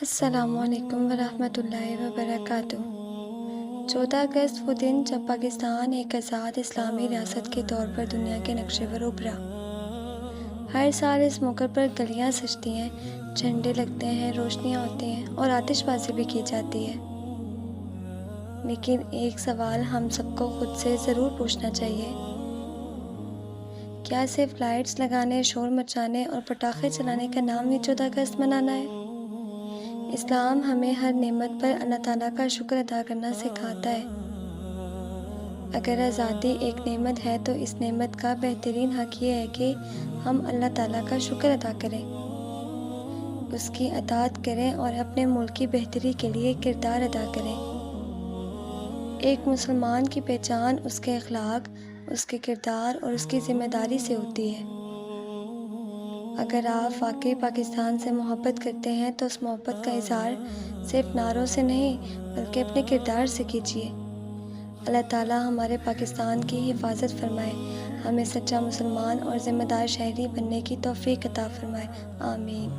السلام علیکم ورحمۃ اللہ وبرکاتہ۔ 14 اگست وہ دن جب پاکستان ایک آزاد اسلامی ریاست کے طور پر دنیا کے نقشے پر ابھرا۔ ہر سال اس موقع پر گلیاں سجتی ہیں، جھنڈے لگتے ہیں، روشنیاں ہوتی ہیں اور آتش بازی بھی کی جاتی ہے۔ لیکن ایک سوال ہم سب کو خود سے ضرور پوچھنا چاہیے، کیا صرف لائٹس لگانے، شور مچانے اور پٹاخے چلانے کا نام ہی 14 اگست منانا ہے؟ اسلام ہمیں ہر نعمت پر اللہ تعالیٰ کا شکر ادا کرنا سکھاتا ہے۔ اگر آزادی ایک نعمت ہے تو اس نعمت کا بہترین حق یہ ہے کہ ہم اللہ تعالیٰ کا شکر ادا کریں، اس کی اطاعت کریں اور اپنے ملک کی بہتری کے لیے کردار ادا کریں۔ ایک مسلمان کی پہچان اس کے اخلاق، اس کے کردار اور اس کی ذمہ داری سے ہوتی ہے۔ اگر آپ واقعی پاکستان سے محبت کرتے ہیں تو اس محبت کا اظہار صرف نعروں سے نہیں بلکہ اپنے کردار سے کیجیے۔ اللہ تعالیٰ ہمارے پاکستان کی حفاظت فرمائے، ہمیں سچا مسلمان اور ذمہ دار شہری بننے کی توفیق عطا فرمائے، آمین۔